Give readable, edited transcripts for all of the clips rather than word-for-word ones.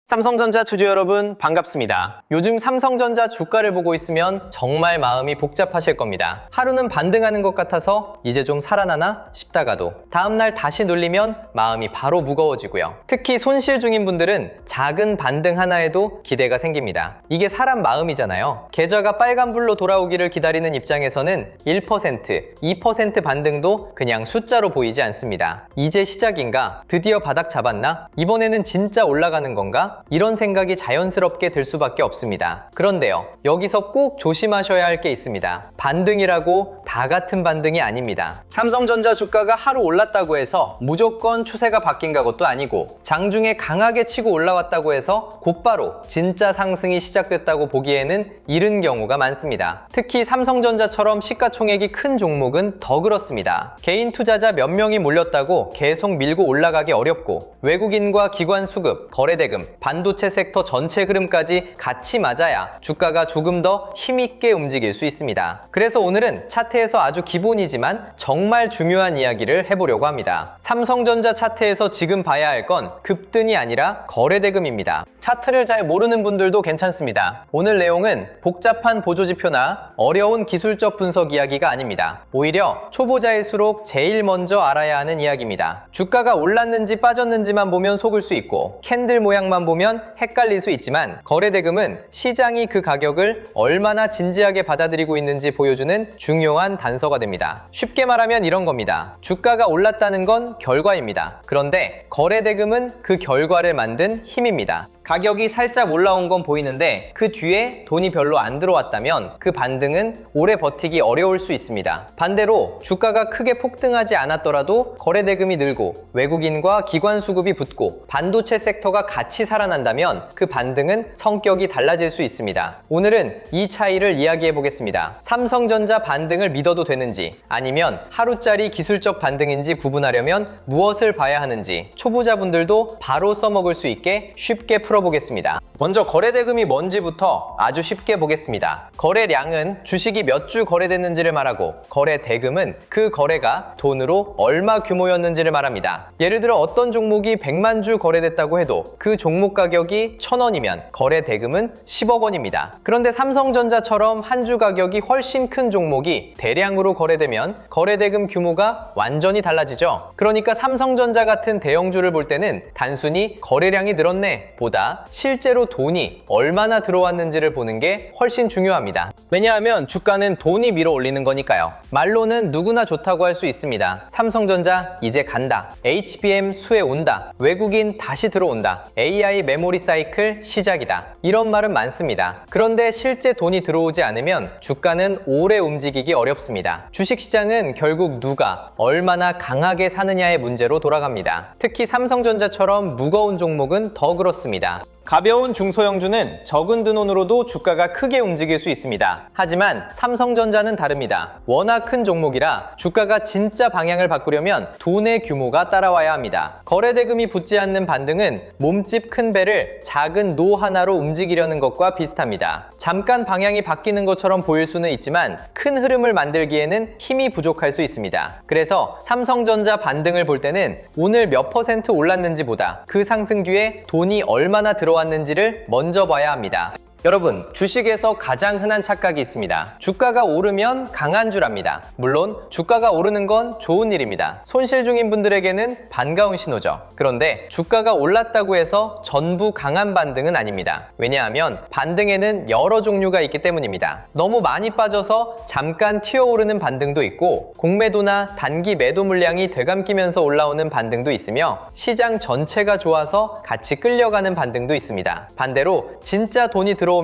삼성전자 주주 여러분 반갑습니다. 요즘 삼성전자 주가를 보고 있으면 정말 마음이 복잡하실 겁니다. 하루는 반등하는 것 같아서 이제 좀 살아나나 싶다가도 다음날 다시 눌리면 마음이 바로 무거워지고요. 특히 손실 중인 분들은 작은 반등 하나에도 기대가 생깁니다. 이게 사람 마음이잖아요. 계좌가 빨간불로 돌아오기를 기다리는 입장에서는 1%, 2% 반등도 그냥 숫자로 보이지 않습니다. 이제 시작인가? 드디어 바닥 잡았나? 이번에는 진짜 올라가는 건가? 이런 생각이 자연스럽게 들 수밖에 없습니다. 그런데요, 여기서 꼭 조심하셔야 할 게 있습니다. 반등이라고 다 같은 반등이 아닙니다. 삼성전자 주가가 하루 올랐다고 해서 무조건 추세가 바뀐 것도 아니고, 장중에 강하게 치고 올라왔다고 해서 곧바로 진짜 상승이 시작됐다고 보기에는 이른 경우가 많습니다. 특히 삼성전자처럼 시가총액이 큰 종목은 더 그렇습니다. 개인 투자자 몇 명이 몰렸다고 계속 밀고 올라가기 어렵고, 외국인과 기관 수급, 거래대금, 반도체 섹터 전체 흐름까지 같이 맞아야 주가가 조금 더 힘있게 움직일 수 있습니다. 그래서 오늘은 차트에서 아주 기본이지만 정말 중요한 이야기를 해보려고 합니다. 삼성전자 차트에서 지금 봐야 할 건 급등이 아니라 거래대금입니다. 차트를 잘 모르는 분들도 괜찮습니다. 오늘 내용은 복잡한 보조지표나 어려운 기술적 분석 이야기가 아닙니다. 오히려 초보자일수록 제일 먼저 알아야 하는 이야기입니다. 주가가 올랐는지 빠졌는지만 보면 속을 수 있고, 캔들 모양만 보면 헷갈릴 수 있지만, 거래대금은 시장이 그 가격을 얼마나 진지하게 받아들이고 있는지 보여주는 중요한 단서가 됩니다. 쉽게 말하면 이런 겁니다. 주가가 올랐다는 건 결과입니다. 그런데 거래대금은 그 결과를 만든 힘입니다. 가격이 살짝 올라온 건 보이는데 그 뒤에 돈이 별로 안 들어왔다면 그 반등은 오래 버티기 어려울 수 있습니다. 반대로 주가가 크게 폭등하지 않았더라도 거래대금이 늘고 외국인과 기관 수급이 붙고 반도체 섹터가 같이 살아난다면 그 반등은 성격이 달라질 수 있습니다. 오늘은 이 차이를 이야기해 보겠습니다. 삼성전자 반등을 믿어도 되는지, 아니면 하루짜리 기술적 반등인지 구분하려면 무엇을 봐야 하는지 초보자분들도 바로 써먹을 수 있게 쉽게 풀어보겠습니다. 먼저 거래대금이 뭔지부터 아주 쉽게 보겠습니다. 거래량은 주식이 몇 주 거래됐는지를 말하고, 거래대금은 그 거래가 돈으로 얼마 규모였는지를 말합니다. 예를 들어 어떤 종목이 100만 주 거래됐다고 해도 그 종목 가격이 1,000원이면 거래대금은 10억 원입니다. 그런데 삼성전자처럼 한 주 가격이 훨씬 큰 종목이 대량으로 거래되면 거래대금 규모가 완전히 달라지죠. 그러니까 삼성전자 같은 대형주를 볼 때는 단순히 거래량이 늘었네 보다 실제로 돈이 얼마나 들어왔는지를 보는 게 훨씬 중요합니다. 왜냐하면 주가는 돈이 밀어 올리는 거니까요. 말로는 누구나 좋다고 할 수 있습니다. 삼성전자 이제 간다, HBM 수혜 온다, 외국인 다시 들어온다, AI 메모리 사이클 시작이다, 이런 말은 많습니다. 그런데 실제 돈이 들어오지 않으면 주가는 오래 움직이기 어렵습니다. 주식시장은 결국 누가 얼마나 강하게 사느냐의 문제로 돌아갑니다. 특히 삼성전자처럼 무거운 종목은 더 그렇습니다. 가벼운 중소형주는 적은 드론으로도 주가가 크게 움직일 수 있습니다. 하지만 삼성전자는 다릅니다. 워낙 큰 종목이라 주가가 진짜 방향을 바꾸려면 돈의 규모가 따라와야 합니다. 거래대금이 붙지 않는 반등은 몸집 큰 배를 작은 노 하나로 움직이려는 것과 비슷합니다. 잠깐 방향이 바뀌는 것처럼 보일 수는 있지만 큰 흐름을 만들기에는 힘이 부족할 수 있습니다. 그래서 삼성전자 반등을 볼 때는 오늘 몇 % 올랐는지보다 그 상승 뒤에 돈이 얼마나 들어왔는지를 먼저 봐야 합니다. 여러분, 주식에서 가장 흔한 착각이 있습니다. 주가가 오르면 강한 줄 압니다. 물론 주가가 오르는 건 좋은 일입니다. 손실 중인 분들에게는 반가운 신호죠. 그런데 주가가 올랐다고 해서 전부 강한 반등은 아닙니다. 왜냐하면 반등에는 여러 종류가 있기 때문입니다. 너무 많이 빠져서 잠깐 튀어오르는 반등도 있고, 공매도나 단기 매도 물량이 되감기면서 올라오는 반등도 있으며, 시장 전체가 좋아서 같이 끌려가는 반등도 있습니다. 반대로 진짜 돈이 들어오면서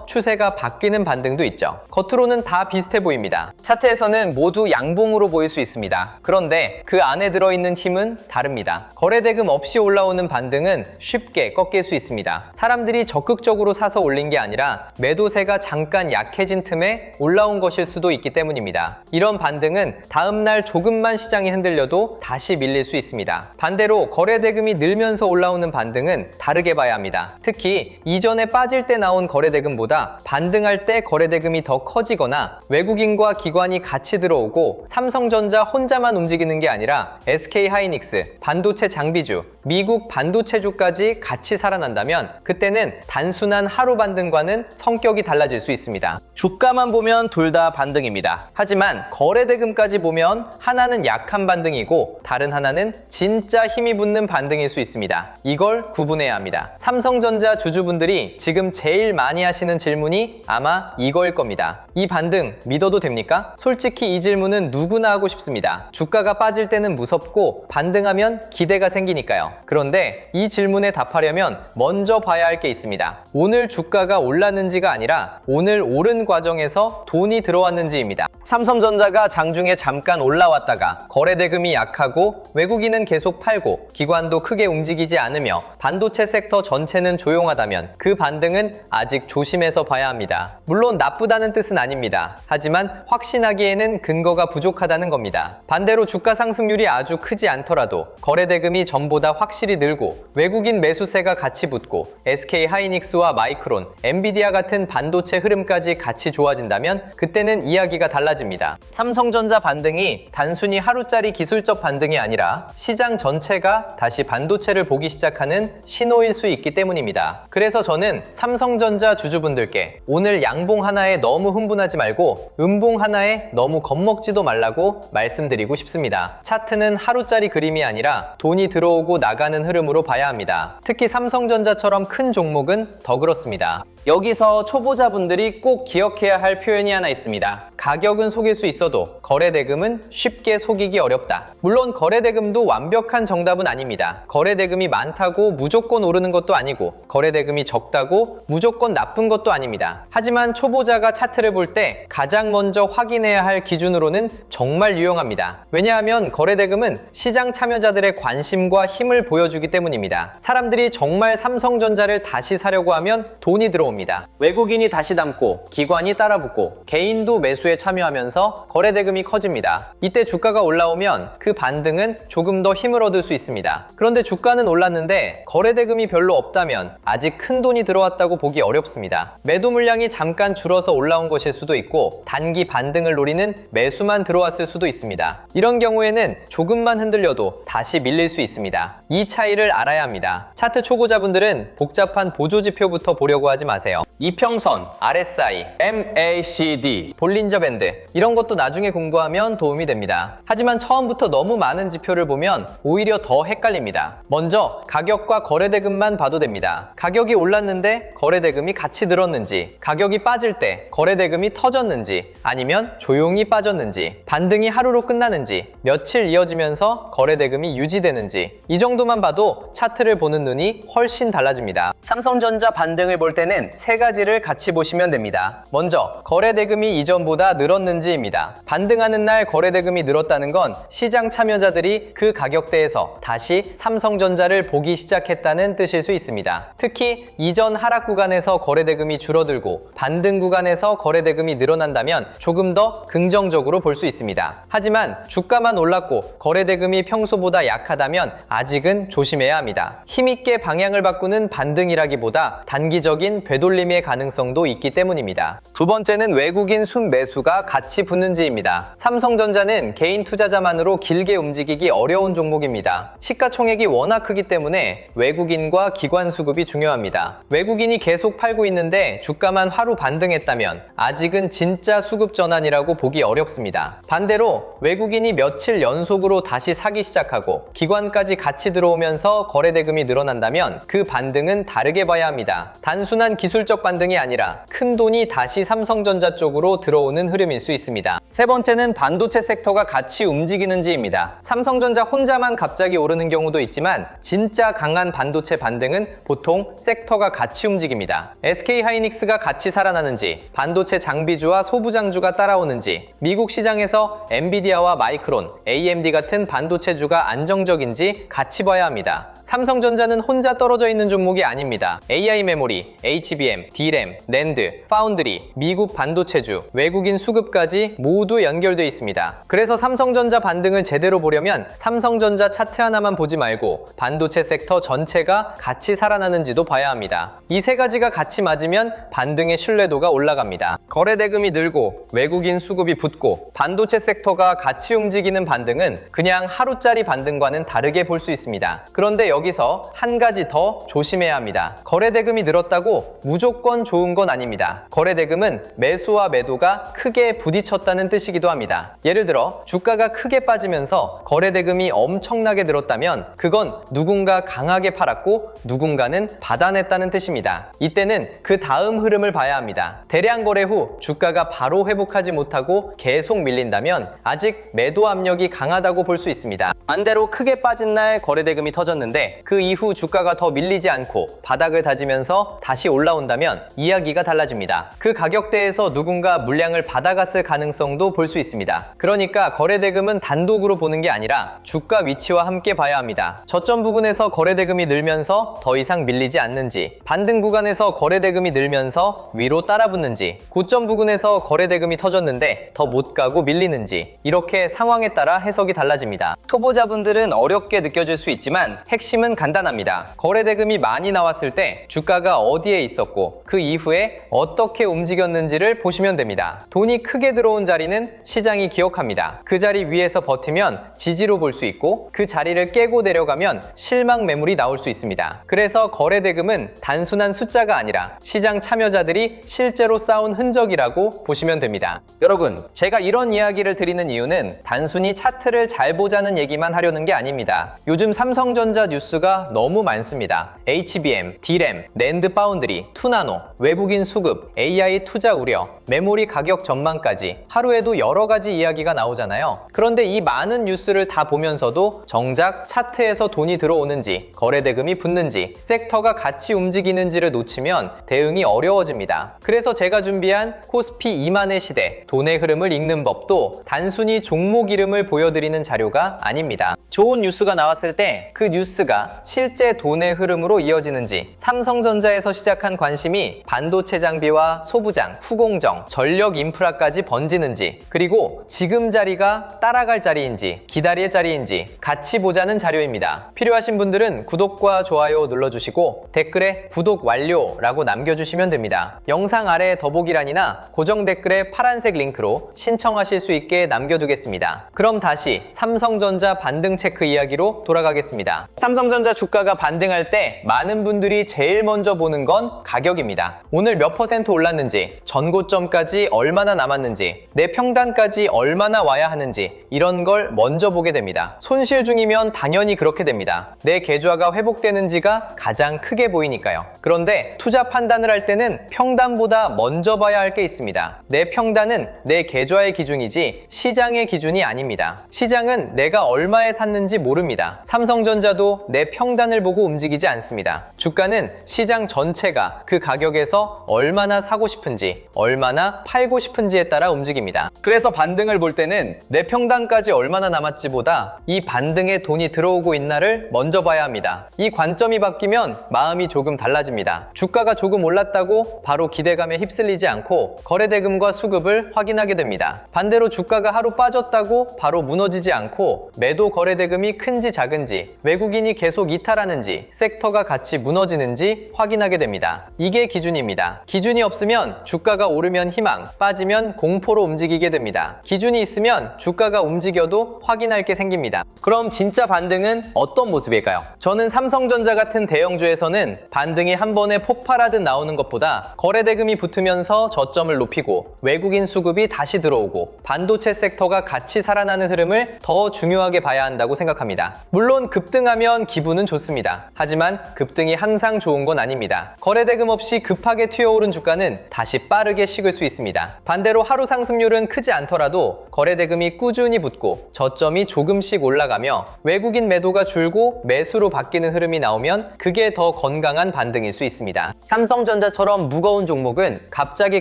추세가 바뀌는 반등도 있죠. 겉으로는 다 비슷해 보입니다. 차트에서는 모두 양봉으로 보일 수 있습니다. 그런데 그 안에 들어있는 힘은 다릅니다. 거래대금 없이 올라오는 반등은 쉽게 꺾일 수 있습니다. 사람들이 적극적으로 사서 올린 게 아니라 매도세가 잠깐 약해진 틈에 올라온 것일 수도 있기 때문입니다. 이런 반등은 다음날 조금만 시장이 흔들려도 다시 밀릴 수 있습니다. 반대로 거래대금이 늘면서 올라오는 반등은 다르게 봐야 합니다. 특히 이전에 빠질 때 나온 거래대금보다 반등할 때 거래대금이 더 커지거나 외국인과 기관이 같이 들어오고 삼성전자 혼자만 움직이는 게 아니라 SK하이닉스, 반도체 장비주, 미국 반도체주까지 같이 살아난다면 그때는 단순한 하루 반등과는 성격이 달라질 수 있습니다. 주가만 보면 둘 다 반등입니다. 하지만 거래대금까지 보면 하나는 약한 반등이고 다른 하나는 진짜 힘이 붙는 반등일 수 있습니다. 이걸 구분해야 합니다. 삼성전자 주주분들이 지금 제일 많이 하시는 질문이 아마 이거일 겁니다. 이 반등 믿어도 됩니까? 솔직히 이 질문은 누구나 하고 싶습니다. 주가가 빠질 때는 무섭고 반등하면 기대가 생기니까요. 그런데 이 질문에 답하려면 먼저 봐야 할 게 있습니다. 오늘 주가가 올랐는지가 아니라 오늘 오른 과정에서 돈이 들어왔는지입니다. 삼성전자가 장중에 잠깐 올라왔다가 거래대금이 약하고 외국인은 계속 팔고 기관도 크게 움직이지 않으며 반도체 섹터 전체는 조용하다면 그 반등은 아직 조심해서 봐야 합니다. 물론 나쁘다는 뜻은 아닙니다. 하지만 확신하기에는 근거가 부족하다는 겁니다. 반대로 주가 상승률이 아주 크지 않더라도 거래대금이 전보다 확실히 늘고 외국인 매수세가 같이 붙고 SK하이닉스와 마이크론, 엔비디아 같은 반도체 흐름까지 같이 좋아진다면 그때는 이야기가 달라집니다. 삼성전자 반등이 단순히 하루짜리 기술적 반등이 아니라 시장 전체가 다시 반도체를 보기 시작하는 신호일 수 있기 때문입니다. 그래서 저는 삼성전자 주주분들께 오늘 양봉 하나에 너무 흥분하지 말고 음봉 하나에 너무 겁먹지도 말라고 말씀드리고 싶습니다. 차트는 하루짜리 그림이 아니라 돈이 들어오고 나가는 흐름으로 봐야 합니다. 특히 삼성전자처럼 큰 종목은 더 그렇습니다. 여기서 초보자분들이 꼭 기억해야 할 표현이 하나 있습니다. 가격은 속일 수 있어도 거래대금은 쉽게 속이기 어렵다. 물론 거래대금도 완벽한 정답은 아닙니다. 거래대금이 많다고 무조건 오르는 것도 아니고 거래대금이 적다고 무조건 나쁜 것도 아닙니다. 하지만 초보자가 차트를 볼 때 가장 먼저 확인해야 할 기준으로는 정말 유용합니다. 왜냐하면 거래대금은 시장 참여자들의 관심과 힘을 보여주기 때문입니다. 사람들이 정말 삼성전자를 다시 사려고 하면 돈이 들어옵니다. 외국인이 다시 담고 기관이 따라붙고 개인도 매수에 참여하면서 거래대금이 커집니다. 이때 주가가 올라오면 그 반등은 조금 더 힘을 얻을 수 있습니다. 그런데 주가는 올랐는데 거래대금이 별로 없다면 아직 큰 돈이 들어왔다고 보기 어렵습니다. 매도 물량이 잠깐 줄어서 올라온 것일 수도 있고 단기 반등을 노리는 매수만 들어왔을 수도 있습니다. 이런 경우에는 조금만 흔들려도 다시 밀릴 수 있습니다. 이 차이를 알아야 합니다. 차트 초보자분들은 복잡한 보조지표부터 보려고 하지 마세요. 이평선, RSI, MACD, 볼린저 밴드 이런 것도 나중에 공부하면 도움이 됩니다. 하지만 처음부터 너무 많은 지표를 보면 오히려 더 헷갈립니다. 먼저 가격과 거래대금만 봐도 됩니다. 가격이 올랐는데 거래대금이 같이 늘었는지, 가격이 빠질 때 거래대금이 터졌는지, 아니면 조용히 빠졌는지, 반등이 하루로 끝나는지, 며칠 이어지면서 거래대금이 유지되는지 이 정도만 봐도 차트를 보는 눈이 훨씬 달라집니다. 삼성전자 반등을 볼 때는 세 가지를 같이 보시면 됩니다. 먼저 거래대금이 이전보다 늘었는지입니다. 반등하는 날 거래대금이 늘었다는 건 시장 참여자들이 그 가격대에서 다시 삼성전자를 보기 시작했다는 뜻일 수 있습니다. 특히 이전 하락 구간에서 거래대금이 줄어들고 반등 구간에서 거래대금이 늘어난다면 조금 더 긍정적으로 볼 수 있습니다. 하지만 주가만 올랐고 거래대금이 평소보다 약하다면 아직은 조심해야 합니다. 힘있게 방향을 바꾸는 반등이라기보다 단기적인 되돌림의 가능성도 있기 때문입니다. 두 번째는 외국인 순매수가 같이 붙는지입니다. 삼성전자는 개인 투자자만으로 길게 움직이기 어려운 종목입니다. 시가총액이 워낙 크기 때문에 외국인과 기관 수급이 중요합니다. 외국인이 계속 팔고 있는데 주가만 하루 반등했다면 아직은 진짜 수급 전환이라고 보기 어렵습니다. 반대로 외국인이 며칠 연속으로 다시 사기 시작하고 기관까지 같이 들어오면서 거래대금이 늘어난다면 그 반등은 다르게 봐야 합니다. 단순한 기술적 반등이 아니라 큰 돈이 다시 삼성전자 쪽으로 들어오는 흐름일 수 있습니다. 세 번째는 반도체 섹터가 같이 움직이는지입니다. 삼성전자 혼자만 갑자기 오르는 경우도 있지만 진짜 강한 반도체 반등은 보통 섹터가 같이 움직입니다. SK하이닉스가 같이 살아나는지, 반도체 장비주와 소부장주가 따라오는지, 미국 시장에서 엔비디아와 마이크론, AMD 같은 반도체주가 안정적인지 같이 봐야 합니다. 삼성전자는 혼자 떨어져 있는 종목이 아닙니다. AI 메모리, HBM, DRAM, NAND, 파운드리, 미국 반도체주, 외국인 수급까지 모두 연결돼 있습니다. 그래서 삼성전자 반등을 제대로 보려면 삼성전자 차트 하나만 보지 말고 반도체 섹터 전체가 같이 살아나는지도 봐야 합니다. 이 세 가지가 같이 맞으면 반등의 신뢰도가 올라갑니다. 거래대금이 늘고 외국인 수급이 붙고 반도체 섹터가 같이 움직이는 반등은 그냥 하루짜리 반등과는 다르게 볼 수 있습니다. 그런데 여기서 한 가지 더 조심해야 합니다. 거래대금이 늘었다고 무조건 좋은 건 아닙니다. 거래대금은 매수와 매도가 크게 부딪혔다는 뜻이기도 합니다. 예를 들어 주가가 크게 빠지면서 거래대금이 엄청나게 늘었다면 그건 누군가 강하게 팔았고 누군가는 받아냈다는 뜻입니다. 이때는 그 다음 흐름을 봐야 합니다. 대량 거래 후 주가가 바로 회복하지 못하고 계속 밀린다면 아직 매도 압력이 강하다고 볼 수 있습니다. 반대로 크게 빠진 날 거래대금이 터졌는데 그 이후 주가가 더 밀리지 않고 바닥을 다지면서 다시 올라온다면 이야기가 달라집니다. 그 가격대에서 누군가 물량을 받아갔을 가능성도 볼 수 있습니다. 그러니까 거래대금은 단독으로 보는 게 아니라 주가 위치와 함께 봐야 합니다. 저점 부근에서 거래대금이 늘면서 더 이상 밀리지 않는지, 반등 구간에서 거래대금이 늘면서 위로 따라붙는지, 고점 부근에서 거래대금이 터졌는데 더 못 가고 밀리는지, 이렇게 상황에 따라 해석이 달라집니다. 초보자분들은 어렵게 느껴질 수 있지만 핵심은 간단합니다. 거래대금이 많이 나왔을 때 주가가 어디에 있었고 그 이후에 어떻게 움직였는지를 보시면 됩니다. 돈이 크게 들어온 자리는 시장이 기억합니다. 그 자리 위에서 버티면 지지로 볼 수 있고 그 자리를 깨고 내려가면 실망 매물이 나올 수 있습니다. 그래서 거래대금은 단순한 숫자가 아니라 시장 참여자들이 실제로 쌓은 흔적이라고 보시면 됩니다. 여러분, 제가 이런 이야기를 드리는 이유는 단순히 차트를 잘 보자는 얘기만 하려는 게 아닙니다. 요즘 삼성전자 뉴스가 너무 많습니다. HBM, DRAM, NAND 파운드리, 2나노, 외국인 수급, AI 투자 우려, 메모리 가격 전망까지 하루에도 여러 가지 이야기가 나오잖아요. 그런데 이 많은 뉴스를 다 보면서도 정작 차트에서 돈이 들어오는지, 거래대금이 붙는지, 섹터가 같이 움직이는지를 놓치면 대응이 어려워집니다. 그래서 제가 준비한 코스피 2만의 시대, 돈의 흐름을 읽는 법도 단순히 종목 이름을 보여드리는 자료가 아닙니다. 좋은 뉴스가 나왔을 때 그 뉴스가 실제 돈의 흐름으로 이어지는지, 삼성전자에서 시작한 관심이 반도체 장비와 소부장, 후공정, 전력 인프라까지 번지는지, 그리고 지금 자리가 따라갈 자리인지 기다릴 자리인지 같이 보자는 자료입니다. 필요하신 분들은 구독과 좋아요 눌러주시고 댓글에 구독 완료라고 남겨주시면 됩니다. 영상 아래 더보기란이나 고정 댓글에 파란색 링크로 신청하실 수 있게 남겨두겠습니다. 그럼 다시 삼성전자 반등 체크 이야기로 돌아가겠습니다. 삼성전자 주가가 반등할 때 많은 분들이 제일 먼저 보는 건 가격입니다. 오늘 몇 퍼센트 올랐는지, 전고점까지 얼마나 남았는지, 내 평단까지 얼마나 와야 하는지, 이런 걸 먼저 보게 됩니다. 손실 중이면 당연히 그렇게 됩니다. 내 계좌가 회복되는지가 가장 크게 보이니까요. 그런데 투자 판단을 할 때는 평단보다 먼저 봐야 할 게 있습니다. 내 평단은 내 계좌의 기준이지 시장의 기준이 아닙니다. 시장은 내가 얼마에 샀는지 모릅니다. 삼성전자도 내 평단을 보고 움직이지 않습니다. 주가는 시장 전체가 그 가격에서 얼마나 사고 싶은지, 얼마나 팔고 싶은지에 따라 움직입니다. 그래서 반등을 볼 때는 내 평단까지 얼마나 남았지 보다 이 반등에 돈이 들어오고 있나를 먼저 봐야 합니다. 이 관점이 바뀌면 마음이 조금 달라집니다. 주가가 조금 올랐다고 바로 기대감에 휩쓸리지 않고 거래대금과 수급을 확인하게 됩니다. 반대로 주가가 하루 빠졌다고 바로 무너지지 않고 매도 거래대금이 큰지 작은지, 외국인이 계속 이탈하는지, 섹터가 같이 무너지는지 확인하게 됩니다. 이게 기준입니다. 기준이 없으면 주가가 오르면 희망, 빠지면 공포로 움직이게 됩니다. 기준이 있으면 주가가 움직여도 확인할 게 생깁니다. 그럼 진짜 반등은 어떤 모습일까요? 저는 삼성전자 같은 대형주에서는 반등이 한 번에 폭발하듯 나오는 것보다 거래대금이 붙으면서 저점을 높이고 외국인 수급이 다시 들어오고 반도체 섹터가 같이 살아나는 흐름을 더 중요하게 봐야 한다고 생각합니다. 물론 급등하면 기분은 좋습니다. 하지만 급등이 항상 좋은 건 아닙니다. 거래대금 없이 급하게 튀어오른 주가는 다시 빠르게 식을 수 있습니다. 반대로 하루 상승률은 크지 않더라도 거래대금이 꾸준히 붙고 저점이 조금씩 올라가며 외국인 매도가 줄고 매수로 바뀌는 흐름이 나오면 그게 더 건강한 반등일 수 있습니다. 삼성전자처럼 무거운 종목은 갑자기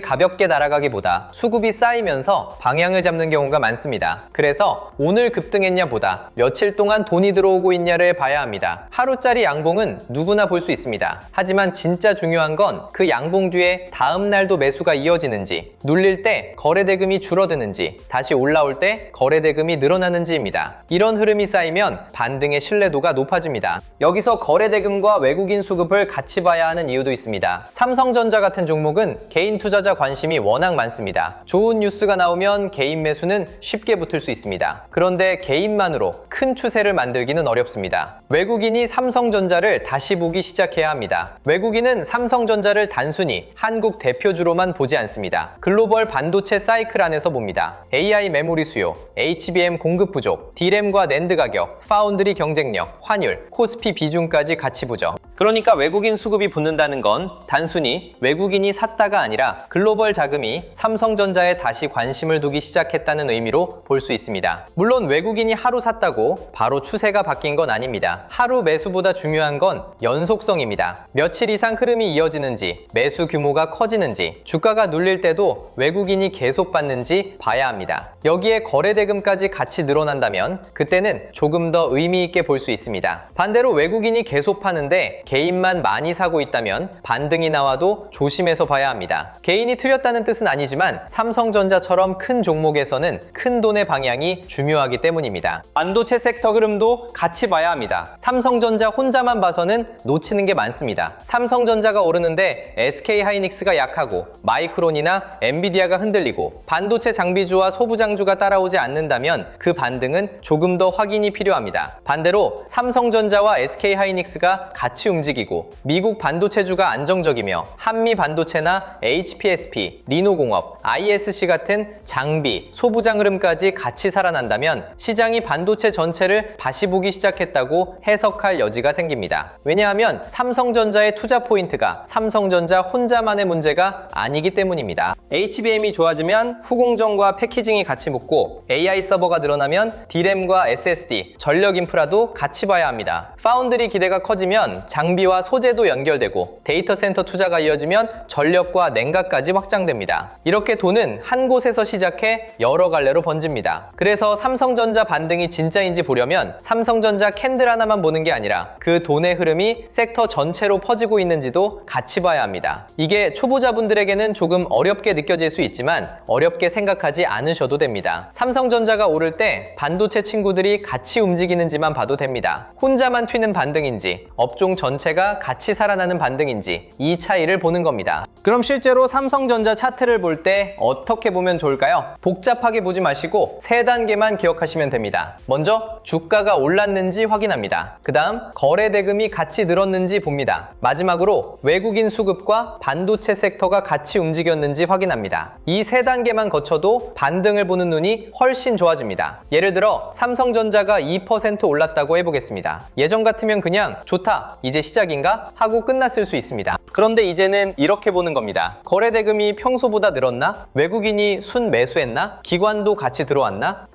가볍게 날아가기보다 수급이 쌓이면서 방향을 잡는 경우가 많습니다. 그래서 오늘 급등했냐 보다 며칠 동안 돈이 들어오고 있냐를 봐야 합니다. 합니다. 하루짜리 양봉은 누구나 볼 수 있습니다. 하지만 진짜 중요한 건 그 양봉 뒤에 다음 날도 매수가 이어지는지, 눌릴 때 거래대금이 줄어드는지, 다시 올라올 때 거래대금이 늘어나는지입니다. 이런 흐름이 쌓이면 반등의 신뢰도가 높아집니다. 여기서 거래대금과 외국인 수급을 같이 봐야 하는 이유도 있습니다. 삼성전자 같은 종목은 개인 투자자 관심이 워낙 많습니다. 좋은 뉴스가 나오면 개인 매수는 쉽게 붙을 수 있습니다. 그런데 개인만으로 큰 추세를 만들기는 어렵습니다. 외국인이 삼성전자를 다시 보기 시작해야 합니다. 외국인은 삼성전자를 단순히 한국 대표주로만 보지 않습니다. 글로벌 반도체 사이클 안에서 봅니다. AI 메모리 수요, HBM 공급 부족, D램과 낸드 가격, 파운드리 경쟁력, 환율, 코스피 비중까지 같이 보죠. 그러니까 외국인 수급이 붙는다는 건 단순히 외국인이 샀다가 아니라 글로벌 자금이 삼성전자에 다시 관심을 두기 시작했다는 의미로 볼 수 있습니다. 물론 외국인이 하루 샀다고 바로 추세가 바뀐 건 아닙니다. 하루 매수보다 중요한 건 연속성입니다. 며칠 이상 흐름이 이어지는지, 매수 규모가 커지는지, 주가가 눌릴 때도 외국인이 계속 받는지 봐야 합니다. 여기에 거래대금까지 같이 늘어난다면 그때는 조금 더 의미 있게 볼 수 있습니다. 반대로 외국인이 계속 파는데 개인만 많이 사고 있다면 반등이 나와도 조심해서 봐야 합니다. 개인이 틀렸다는 뜻은 아니지만 삼성전자처럼 큰 종목에서는 큰 돈의 방향이 중요하기 때문입니다. 반도체 섹터 흐름도 같이 봐야 합니다. 삼성전자 혼자만 봐서는 놓치는 게 많습니다. 삼성전자가 오르는데 SK하이닉스가 약하고 마이크론이나 엔비디아가 흔들리고 반도체 장비주와 소부장주가 따라오지 않는다면 그 반등은 조금 더 확인이 필요합니다. 반대로 삼성전자와 SK하이닉스가 같이 움직이고 미국 반도체주가 안정적이며 한미 반도체나 HPSP, 리노공업, ISC 같은 장비, 소부장 흐름까지 같이 살아난다면 시장이 반도체 전체를 다시 보기 시작했다고 해석할 여지가 생깁니다. 왜냐하면 삼성전자의 투자 포인트가 삼성전자 혼자만의 문제가 아니기 때문입니다. HBM이 좋아지면 후공정과 패키징이 같이 붙고 AI 서버가 늘어나면 D램과 SSD, 전력 인프라도 같이 봐야 합니다. 파운드리 기대가 커지면 장비와 소재도 연결되고 데이터 센터 투자가 이어지면 전력과 냉각까지 확장됩니다. 이렇게 돈은 한 곳에서 시작해 여러 갈래로 번집니다. 그래서 삼성전자 반등이 진짜인지 보려면 삼성전자 캔들 하나만 보는 게 아니라 그 돈의 흐름이 섹터 전체로 퍼지고 있는지도 같이 봐야 합니다. 이게 초보자분들에게는 조금 어렵게 느껴질 수 있지만 어렵게 생각하지 않으셔도 됩니다. 삼성전자가 오를 때 반도체 친구들이 같이 움직이는지만 봐도 됩니다. 혼자만 튀는 반등인지 업종 전체가 같이 살아나는 반등인지 이 차이를 보는 겁니다. 그럼 실제로 삼성전자 차트를 볼 때 어떻게 보면 좋을까요? 복잡하게 보지 마시고 세 단계만 기억하시면 됩니다. 먼저 주가가 올랐는지 확인합니다. 그 다음 거래대금이 같이 늘었는지 봅니다. 마지막으로 외국인 수급과 반도체 섹터가 같이 움직였는지 확인합니다. 이 세 단계만 거쳐도 반등을 보는 눈이 훨씬 좋아집니다. 예를 들어 삼성전자가 2% 올랐다고 해보겠습니다. 예전 같으면 그냥 좋다, 이제 시작인가? 하고 끝났을 수 있습니다. 그런데 이제는 이렇게 보는 겁니다. 거래대금이 평소보다 늘었나? 외국인이 순 매수했나? 기관도 같이 들어왔나?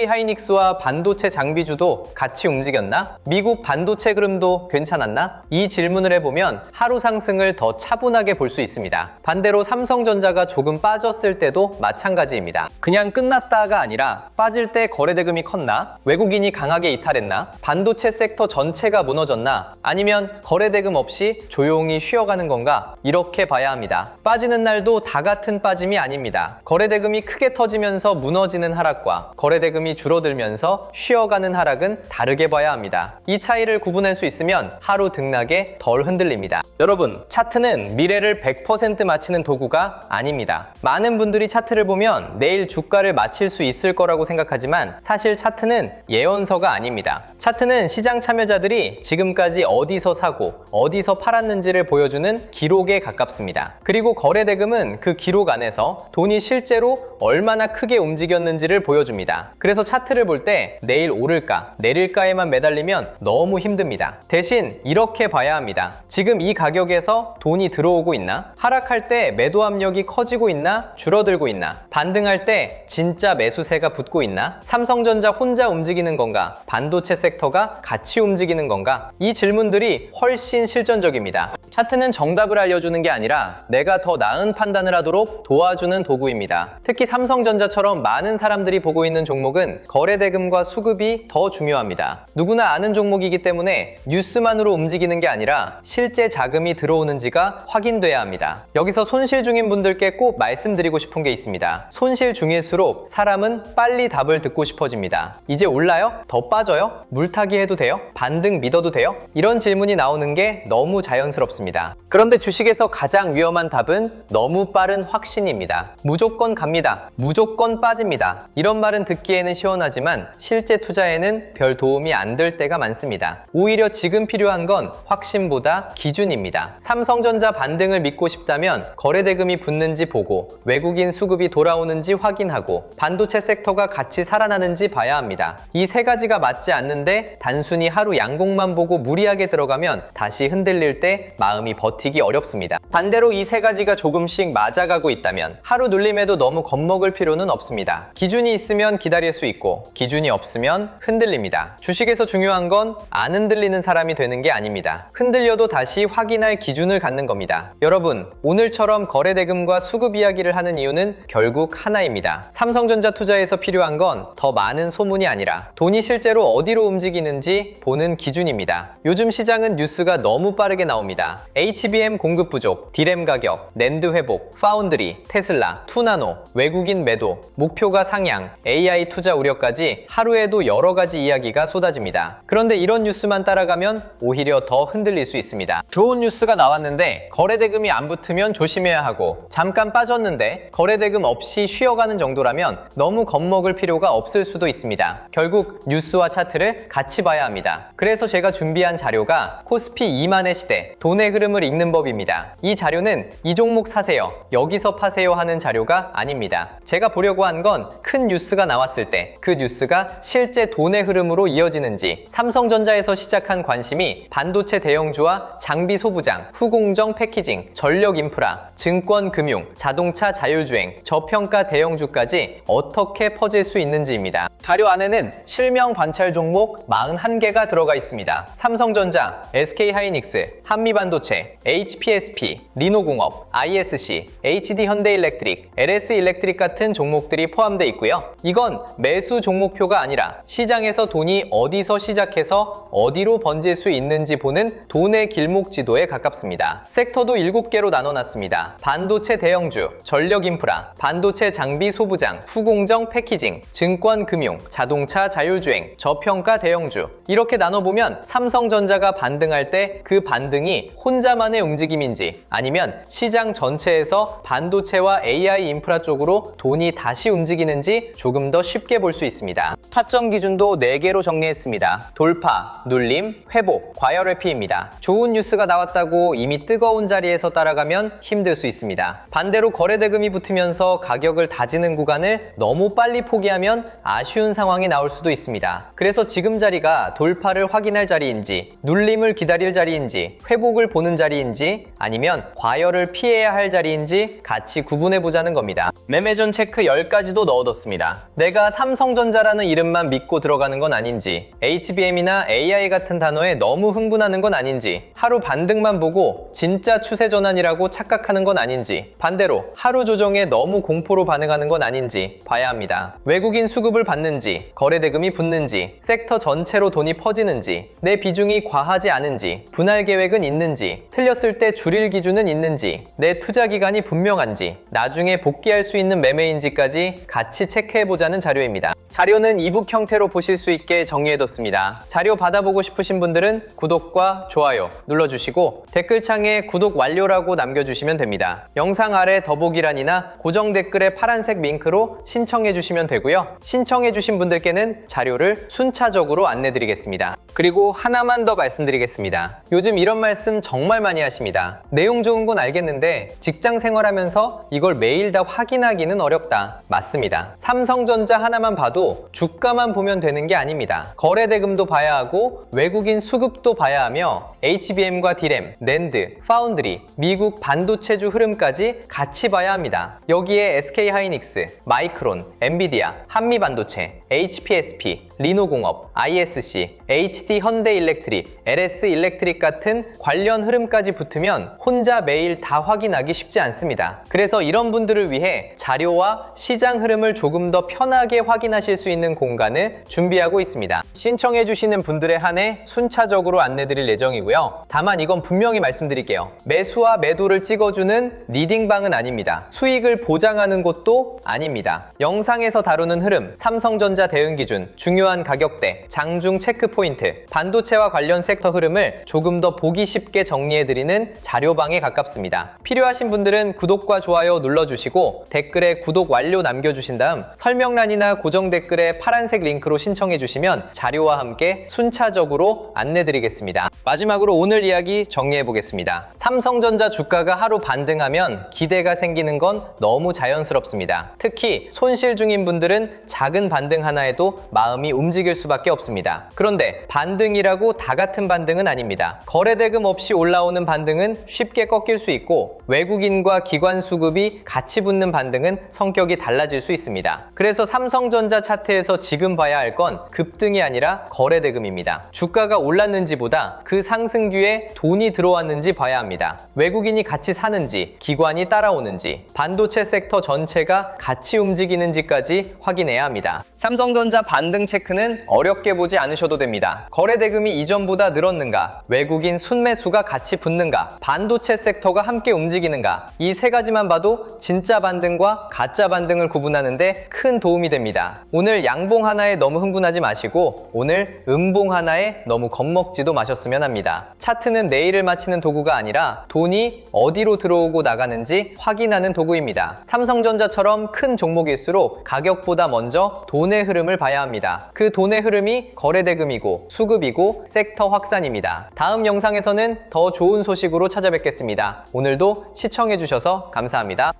SK하이닉스와 반도체 장비주도 같이 움직였나? 미국 반도체 흐름도 괜찮았나? 이 질문을 해보면 하루 상승을 더 차분하게 볼 수 있습니다. 반대로 삼성전자가 조금 빠졌을 때도 마찬가지입니다. 그냥 끝났다가 아니라 빠질 때 거래대금이 컸나? 외국인이 강하게 이탈했나? 반도체 섹터 전체가 무너졌나? 아니면 거래대금 없이 조용히 쉬어가는 건가? 이렇게 봐야 합니다. 빠지는 날도 다 같은 빠짐이 아닙니다. 거래대금이 크게 터지면서 무너지는 하락과 거래대금이 줄어들면서 쉬어가는 하락은 다르게 봐야 합니다. 이 차이를 구분할 수 있으면 하루 등락에 덜 흔들립니다. 여러분, 차트는 미래를 100% 맞히는 도구가 아닙니다. 많은 분들이 차트를 보면 내일 주가를 맞힐 수 있을 거라고 생각하지만 사실 차트는 예언서가 아닙니다. 차트는 시장 참여자들이 지금까지 어디서 사고 어디서 팔았는지를 보여주는 기록에 가깝습니다. 그리고 거래대금은 그 기록 안에서 돈이 실제로 얼마나 크게 움직였는지를 보여줍니다. 그래서 차트를 볼 때 내일 오를까 내릴까에만 매달리면 너무 힘듭니다. 대신 이렇게 봐야 합니다. 지금 이 가격에서 돈이 들어오고 있나? 하락할 때 매도 압력이 커지고 있나? 줄어들고 있나? 반등할 때 진짜 매수세가 붙고 있나? 삼성전자 혼자 움직이는 건가? 반도체 섹터가 같이 움직이는 건가? 이 질문들이 훨씬 실전적입니다. 차트는 정답을 알려주는 게 아니라 내가 더 나은 판단을 하도록 도와주는 도구입니다. 특히 삼성전자처럼 많은 사람들이 보고 있는 종목은 거래대금과 수급이 더 중요합니다. 누구나 아는 종목 종목이기 때문에 뉴스만으로 움직이는 게 아니라 실제 자금이 들어오는지가 확인돼야 합니다. 여기서 손실 중인 분들께 꼭 말씀드리고 싶은 게 있습니다. 손실 중일수록 사람은 빨리 답을 듣고 싶어집니다. 이제 올라요? 더 빠져요? 물타기 해도 돼요? 반등 믿어도 돼요? 이런 질문이 나오는 게 너무 자연스럽습니다. 그런데 주식에서 가장 위험한 답은 너무 빠른 확신입니다. 무조건 갑니다. 무조건 빠집니다. 이런 말은 듣기에는 시원하지만 실제 투자에는 별 도움이 안 될 때가 많습니다. 오히려 지금 필요한 건 확신보다 기준입니다. 삼성전자 반등을 믿고 싶다면 거래대금이 붙는지 보고 외국인 수급이 돌아오는지 확인하고 반도체 섹터가 같이 살아나는지 봐야 합니다. 이 세 가지가 맞지 않는데 단순히 하루 양봉만 보고 무리하게 들어가면 다시 흔들릴 때 마음이 버티기 어렵습니다. 반대로 이 세 가지가 조금씩 맞아가고 있다면 하루 눌림에도 너무 겁먹을 필요는 없습니다. 기준이 있으면 기다릴 수 있고 기준이 없으면 흔들립니다. 주식에서 중요한 건 안 흔들리는 사람이 되는 게 아닙니다. 흔들려도 다시 확인할 기준을 갖는 겁니다. 여러분, 오늘처럼 거래대금과 수급 이야기를 하는 이유는 결국 하나입니다. 삼성전자 투자에서 필요한 건 더 많은 소문이 아니라 돈이 실제로 어디로 움직이는지 보는 기준입니다. 요즘 시장은 뉴스가 너무 빠르게 나옵니다. HBM 공급 부족, 디램 가격, 낸드 회복, 파운드리, 테슬라, 투나노, 외국인 매도, 목표가 상향, AI 투자 우려까지 하루에도 여러 가지 이야기가 쏟아집니다. 그런데 이런 뉴스만 따라가면 오히려 더 흔들릴 수 있습니다. 좋은 뉴스가 나왔는데 거래대금이 안 붙으면 조심해야 하고 잠깐 빠졌는데 거래대금 없이 쉬어가는 정도라면 너무 겁먹을 필요가 없을 수도 있습니다. 결국 뉴스와 차트를 같이 봐야 합니다. 그래서 제가 준비한 자료가 코스피 2만의 시대, 돈의 흐름을 읽는 법입니다. 이 자료는 이 종목 사세요, 여기서 파세요 하는 자료가 아닙니다. 제가 보려고 한 건 큰 뉴스가 나왔을 때 그 뉴스가 실제 돈의 흐름으로 이어지는지, 삼성전자에서 시작한 관심이 반도체 대형주와 장비 소부장, 후공정 패키징, 전력 인프라, 증권 금융, 자동차 자율주행, 저평가 대형주까지 어떻게 퍼질 수 있는지입니다. 자료 안에는 실명 관찰 종목 41개가 들어가 있습니다. 삼성전자, SK하이닉스, 한미반도체, HPSP, 리노공업, ISC, HD현대일렉트릭, LS일렉트릭 같은 종목들이 포함되어 있고요. 이건 매수 종목표가 아니라 시장에서 돈이 어디서 시작해서 어디로 번질 수 있는지 보는 돈의 길목 지도에 가깝습니다. 섹터도 7개로 나눠놨습니다. 반도체 대형주, 전력 인프라, 반도체 장비 소부장, 후공정 패키징, 증권 금융, 자동차 자율주행, 저평가 대형주. 이렇게 나눠보면 삼성전자가 반등할 때 그 반등이 혼자만의 움직임인지 아니면 시장 전체에서 반도체와 AI 인프라 쪽으로 돈이 다시 움직이는지 조금 더 쉽게 볼 수 있습니다. 타점 기준도 4개로 정리했습니다. 돌파, 눌림, 회복, 과열 회피입니다. 좋은 뉴스가 나왔다고 이미 뜨거운 자리에서 따라가면 힘들 수 있습니다. 반대로 거래대금이 붙으면서 가격을 다지는 구간을 너무 빨리 포기하면 아쉬운 상황이 나올 수도 있습니다. 그래서 지금 자리가 돌파를 확인할 자리인지, 눌림을 기다릴 자리인지, 회복을 보는 자리인지, 아니면 과열을 피해야 할 자리인지 같이 구분해보자는 겁니다. 매매전 체크 10가지도 넣어뒀습니다. 내가 삼성전자라는 이름만 믿고 들어가는 건 아닌지, HBM이나 AI 같은 단어에 너무 흥분하는 건 아닌지, 하루 반등만 보고 진짜 추세 전환이라고 착각하는 건 아닌지, 반대로 하루 조정에 너무 공포로 반응하는 건 아닌지 봐야 합니다. 외국인 수급을 받는지, 거래대금이 붙는지, 섹터 전체로 돈이 퍼지는지, 내 비중이 과하지 않은지, 분할 계획은 있는지, 틀렸을 때 줄일 기준은 있는지, 내 투자 기간이 분명한지, 나중에 복귀할 수 있는 매매인지까지 같이 체크해보자는 자료입니다. 자료는 이북 형태로 보실 수 있게 정리해뒀습니다. 자료 받아보고 싶으신 분들은 구독과 좋아요 눌러주시고 댓글창에 구독 완료라고 남겨주시면 됩니다. 영상 아래 더보기란이나 고정 댓글에 파란색 링크로 신청해주시면 되고요. 신청해주신 분들께는 자료를 순차적으로 안내드리겠습니다. 그리고 하나만 더 말씀드리겠습니다. 요즘 이런 말씀 정말 많이 하십니다. 내용 좋은 건 알겠는데 직장 생활하면서 이걸 매일 다 확인하기는 어렵다. 맞습니다. 삼성전자 하나만 봐도 주가만 보면 되는 게 아닙니다. 거래대금도 봐야 하고 외국인 수급도 봐야 하며 HBM과 디램, 낸드, 파운드리, 미국 반도체주 흐름까지 같이 봐야 합니다. 여기에 SK하이닉스, 마이크론, 엔비디아, 한미반도체, HPSP, 리노공업, ISC, HD 현대일렉트릭, LS 일렉트릭 같은 관련 흐름까지 붙으면 혼자 매일 다 확인하기 쉽지 않습니다. 그래서 이런 분들을 위해 자료와 시장 흐름을 조금 더 편하게 확인하실 수 있는 공간을 준비하고 있습니다. 신청해주시는 분들에 한해 순차적으로 안내드릴 예정이고요. 다만 이건 분명히 말씀드릴게요. 매수와 매도를 찍어주는 리딩방은 아닙니다. 수익을 보장하는 곳도 아닙니다. 영상에서 다루는 흐름, 삼성전자 대응 기준, 중요한 가격대, 장중 체크 포인트, 반도체와 관련 섹터 흐름을 조금 더 보기 쉽게 정리해드리는 자료방에 가깝습니다. 필요하신 분들은 구독과 좋아요 눌러주시고 댓글에 구독 완료 남겨주신 다음 설명란이나 고정 댓글에 파란색 링크로 신청해주시면 자료와 함께 순차적으로 안내드리겠습니다. 마지막으로 오늘 이야기 정리해보겠습니다. 삼성전자 주가가 하루 반등하면 기대가 생기는 건 너무 자연스럽습니다. 특히 손실 중인 분들은 작은 반등 하나에도 마음이 움직일 수밖에 없습니다. 그런데 반등이라고 다 같은 반등은 아닙니다. 거래대금 없이 올라오는 반등은 쉽게 꺾일 수 있고 외국인과 기관 수급이 같이 붙는 반등은 성격이 달라질 수 있습니다. 그래서 삼성전자 차트에서 지금 봐야 할 건 급등이 아니라 거래대금입니다. 주가가 올랐는지보다 그 상승 뒤에 돈이 들어왔는지 봐야 합니다. 외국인이 같이 사는지, 기관이 따라오는지, 반도체 섹터 전체가 같이 움직이는지까지 확인해야 합니다. 삼성전자 반등 체크는 어렵게 보지 않으셔도 됩니다. 거래대금이 이전보다 늘었는가, 외국인 순매수가 같이 붙는가, 반도체 섹터가 함께 움직이는가, 이 세 가지만 봐도 진짜 반등과 가짜 반등을 구분하는데 큰 도움이 됩니다. 오늘 양봉 하나에 너무 흥분하지 마시고 오늘 음봉 하나에 너무 겁먹지도 마셨으면 합니다. 차트는 내일을 맞히는 도구가 아니라 돈이 어디로 들어오고 나가는지 확인하는 도구입니다. 삼성전자처럼 큰 종목일수록 가격보다 먼저 돈의 흐름을 봐야 합니다. 그 돈의 흐름이 거래대금이고 수급이고 섹터 확산입니다. 다음 영상에서는 더 좋은 소식으로 찾아뵙겠습니다. 오늘도 시청해주셔서 감사합니다.